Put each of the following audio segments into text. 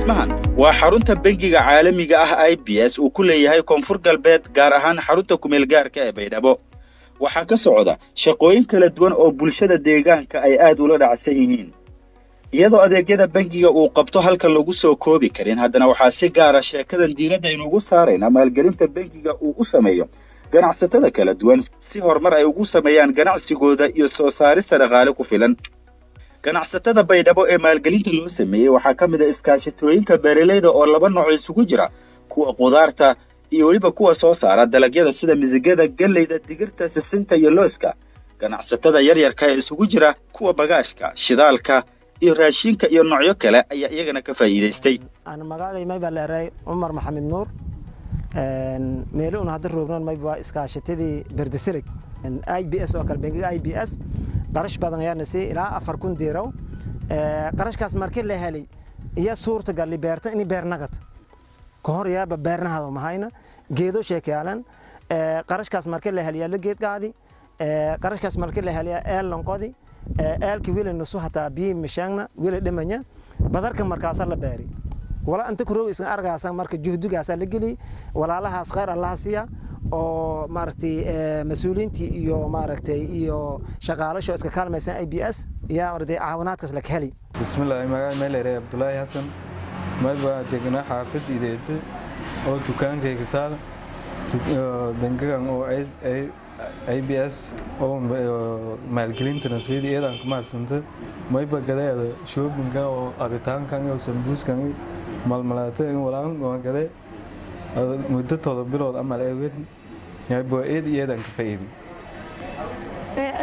dhismahan waa xarunta bangiga caalamiga ah IBS uu ku leeyahay koonfur galbeed gaar ahaan xarunta kumeel gaarka ee Baydhabo waxaa ka socda shaqooyin kala duwan oo bulshada deegaanka ay aad ula dhacsan yihiin iyadoo adeegyada bangiga uu qabto halka lagu soo koobi karin haddana waxaa si gaar ah sheekadan diiradda inugu saarayna maalgelinta bangiga uu u sameeyo ganacsatada kala duwan si horumar ay ugu sameeyaan ganacsigooda iyo soo saarista dhaqaale ku filan ganacsatada Baydhabo ee maalgelinta loo sameeyay waxaa ka mid ah iskaashatooyinka beeraleyda oo laba nooc isugu jira kuwa qudaarta iyo waliba kuwa soo saara dalagyada sida misigada galleyda digirta sisinta iyo looska ganacsatada yaryarka ee isugu jira kuwa bagaashka shidaalka iyo raashinka iyo noocyo kale ayaa iyagana ka faa'iideystay ana magaalay may baleeray Umar Maxamed Nuur meeloon hadda roognan may baa iskaashatadii Berdisirig IBS oo kale bangiga IBS qarash badan ayaan si ilaa 4,000 diiro qarashkaas markii la helay iyo suurta gal beerta in beernagad ka hor yaaba beernahada ma hayna geedo sheekaalan qarashkaas markii la helay la geed qaadi qarashkaas markii la helay eelan qodi eelki wiil nusu hataa bi mishangna wiil dhimanya badarka markaas la beeri wala anta ku roogaysan argaasan marka juhdigaas la gali walaalahaas khayr Allah siiya oo maartay mas'uuliyiintii iyo maartay iyo shaqaalasho iska kaalmaysan IBS yaa arday caawinaadkaas la heli bismillaah magaca meelere Abdullaahi Xasan mayba degna xaafideeda oo dukaankayga taal bangigan oo IBS oo maalgelinta nasiidiyeeda aan ka maadsanta mayba galeeda shoppinga oo abitaankan iyo sambuuskan malmalaata in walaan oo gale muddo 7 bilood ama leeyahay yabo eedan ka faa'iido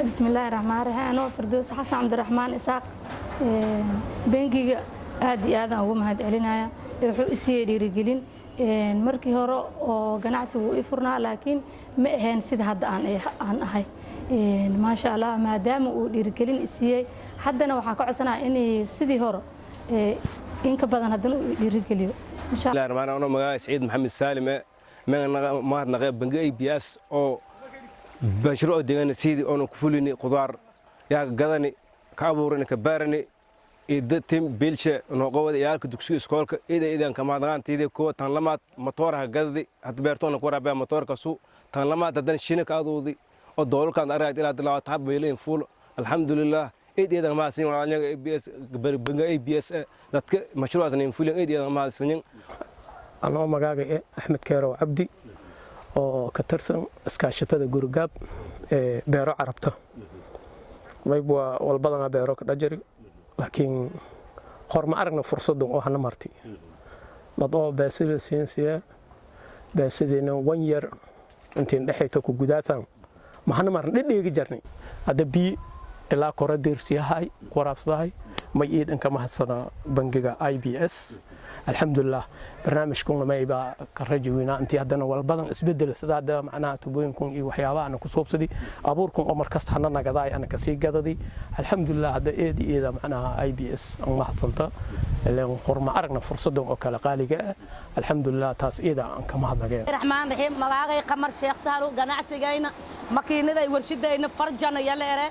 bismillaahir rahmaanir rahiim anoo Firdaws Xasan Cabdiraxmaan Isaaq bangiga aad iyo aad ugu mahadcelinaya wuxuu isii dhiirigelin markii hore oo ganacsigu u furnaa laakiin ma ahayn sida hadda aan ahay ma sha Allah maadaama uu dhiirigelin isii haddana waxaan ka codsanahay in sidii hore in ka badan haddana uu dhiirigeliyo insha Allah rahmaan anoo magaca Saciid Maxamed Saalime ما نقيب بنجي IBS أو مشروع دينا سيدي أنا كفولني خضار يا قدني كابورني كبارني إذا تيم بيلش نقود يالك دكسي سكولك إذا كمان تيجي كوا تنلمات موتورها قددي هتبرتون كورا بيا موتور كسو تنلمات تدن شينك عضودي الدول كان أراد إلى دلوا تعب بيلين فول الحمد لله إذا ما سنين ولا IBS بنجي IBS ذاتك مشروع زين فولين إذا ما سنين أنا مجاعي أحمد كيرو عبدي أو كترسن إسكاشتة جورجاب بيرو عربته ما يبغى والبلغة بيرو كدجري لكن خرم أرجنا فرصة دون أو هنمرتي موضوع باسل سينسيا باسدنا 1 year أنت نحيتك وجوداتهم ما هنمر ندي يجرني هذا بي إلا كورة ديرسيا هاي كورة صداي ما يد إنك ما حصلنا بنجا IBS الحمد لله برنامجكم ما يبقى كرجوينا أنت هذانا والبدن إسبدل سداد معناه تبوينكم إيه وحياة أنا كسوب سدي أبوركم أمر كست حنا قضاي أنا كسي قضدي الحمد لله هذا إيه معناه IBS أما حصلته اللي قرما أرجنا فرصة دون أكل قالقة الحمد لله تاس إيه أنك ما هذا جاي الرحمن الرحيم ملاقي قمر شيخ سالو جناح سجينا مكينة ذا ورشدة إن فرجنا يلا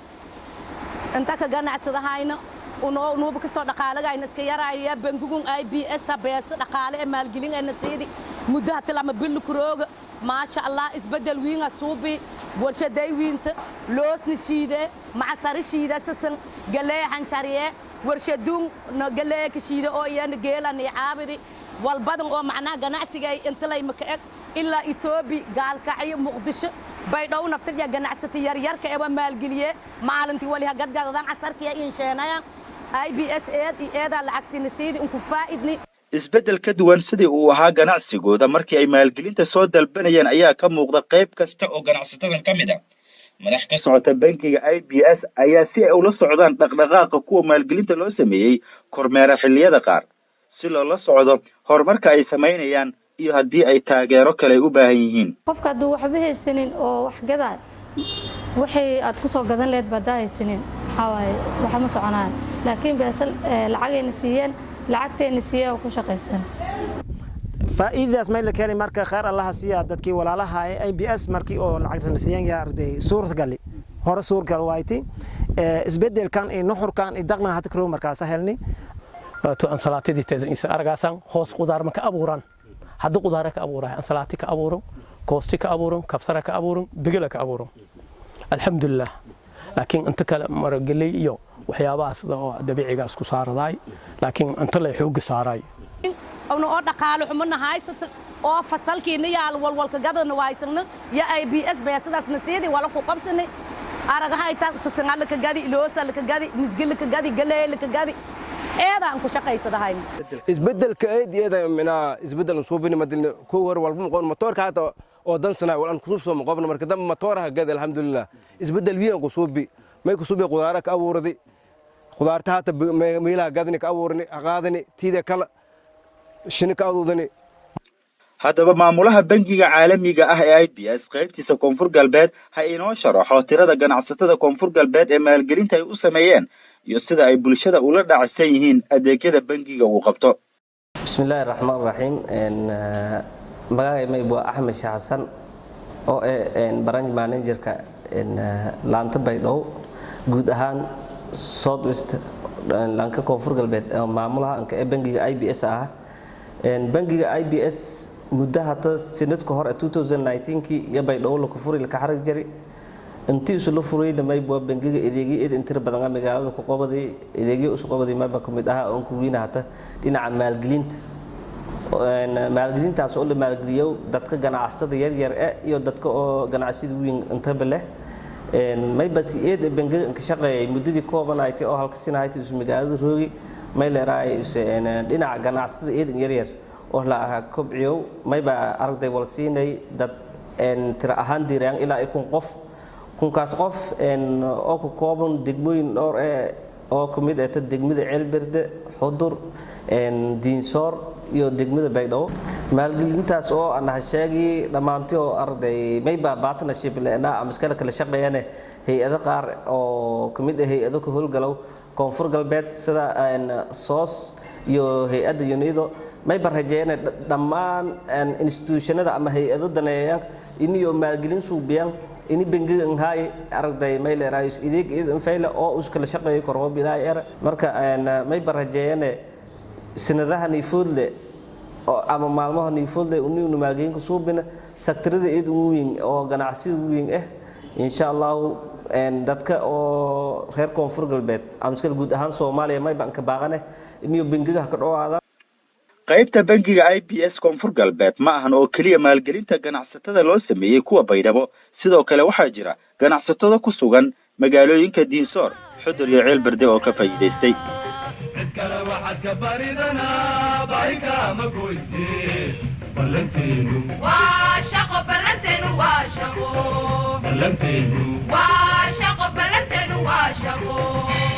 أنت كجناح سدهاينا ونو بكستو دقالة إن سكيرة يا بنجون IBS بس دقالة مالجلين إن سيدي مدة تلام بيلو كروج ما شاء الله إسبدل وين أصوبي ورشة وينت لوس نشيدة مع سر شيدة سسن جلاه حنشرية ورشة دون جلاه كشيدة أو ين جيلا نعابدي والبدن أو معنا جناس جاي أنت لا يمكأك إلا إثيوبي قال كعي مقدش بيدو نفتح يا جناس تيار كأبا مالجلية معلنتي وليها قد قد ضم عسر كيا إنشانا IBS eeda lacagtina siidii inku faa'iidni isbedel ka duwan sidii uu ahaa ganacsigooda markii ay maalgelinta soo dalbanayeen ayaa ka muuqda qayb kasta oo ganacsatadan ka mid ah madax ka socota bankiga IBS ayaa si ay ula socdaan dhaqdhaqaaqa kuwa maalgelinta loo sameeyay kormeera xilliyada qaar si loola socdo horumarka ay sameynayaan iyo haddii ay taageero kale u baahan yihiin qofka hadduu waxba haysanin oo wax gadaa waxay aad ku soo gadan leed baad haysanin حواي وحمس عنان لكن بيصل العجين نسيان لعجتين نسيان وكل شقيسن فإذا اسمع لك يعني مركز خير الله سيا دتكي ولا لها IBS مركي أو العجين نسيان يا ردي صورة قالي هور صورة قالوايتي إسبدل كان نحر كان يدقنا هتكرو مركز سهلني تو أنصلاتي تزين أرجعسان خوص قدار ما كأبوران حد قدارك أبوران أنصلاتي كأبورون كوستي كأبورون كبسرة كأبورون بقلة كأبورون الحمد لله لكن أنت كلام مرجلي يو وحيابا أصلا دبيعي جالس كسار ضاي لكن أنت اللي حوج ساراي أو نقول قالوا حمرنا هاي ست أو فصل كيني على والكجذا نوايسنا يا IBS بيسدس نسيدي ولا فوقمسني أرجع هاي تسسنال لك جدي لوس لك جدي مسجل لك جدي جلي لك جدي إيه ده أنكو شقة يصير هاي isbedel kayd iyada mina isbedel suubini madin ku hor walba qoon motorka hata oo dan sana walan ku soo qobna marka dam motoraha gad alxamdulillah isbedel wiin ku suubi may ku suubi qudaara ka abuuradi qudaarta hata meelaha gadni ka abuurni aqaadani tiida kala shin ka aduudani haddaba maamulaha bangiga caalamiga ah ee IBS qaybtiisa koonfur galbeed ha inoo sharaxo tirada ganacsatada koonfur galbeed ee maalgelinta ay u sameeyeen iyo sida ay bulshada ula dhacsan yihiin adeegyada bangiga uu qabto bismillaahir rahmaanir rahiim magacay maybo Axmed Xasan oo branch manager-ka laanta Baydhabo guud ahaan South West lanka koonfur galbeed maamulaha anka bangiga IBS ah bangiga IBS muddo hata sanadka hore 2019kii iyo Baydhabo la ku furay la ka xarag jari intii isu la furay dhamay boo bangiga adeegyada inta badan magaalada ku qabaday adeegyo isu qabaday ma ba kamid ah oo ku wiina hata dhinaca maalgelintaas oo la maalgeliyo dadka ganacsatada yar yar iyo dadka oo ganacsiyada weyn inta bale may bas bangiga ka shaqeeyay muddadii koobanaaytay oo halka sinaaytay isu magaalada roogi may leeyahay dhinaca ganacsatada yar yar oo la kobciyo may ba arday wal siinay dad tira ahaan diiraan ilaa ay kunkaas qof oo ku kooban degmooyin dhowr oo kamid ah degmada Ceelberde Xudur Diinsoor iyo degmada Baydhabo maalgelintaas oo aan sheegay dhamaantii oo arday may ba partnership leena amaskala kala shaqeeyaan hay'ado qaar oo kamid ah hay'ado ku howlgalow koonfur galbeed sida SOS iyo hay'adda UNIDO may ba rajeeyaan dhammaan institutionada ama hay'ado daneeyaan inuu maalgelin suubiyaan ini bangiga hay arday may leeyahay ideeg fayla oo isku kala shaqeeyo koro bilaa marka may ba rajeeyaan sanadahan ifoodle oo ama maalmahan ifoodle inuu maalgelin ku suubina sektorada weyn oo ganacsiga weyn insha Allah dadka oo reer koonfur galbeed amskal guud ahaan Soomaaliya may baan ka baaqane inuu bangiga ka dhawaada qaybta bangiga IBS koonfur galbeed ma ahan oo kaliya maalgelinta ganacsatada loo sameeyay kuwa Baydhabo sidoo kale waxaa jira ganacsatada ku sugan magaalooyinka Diinsoor Xudur iyo Ceelberde oo ka faa'iideystay waa shaqo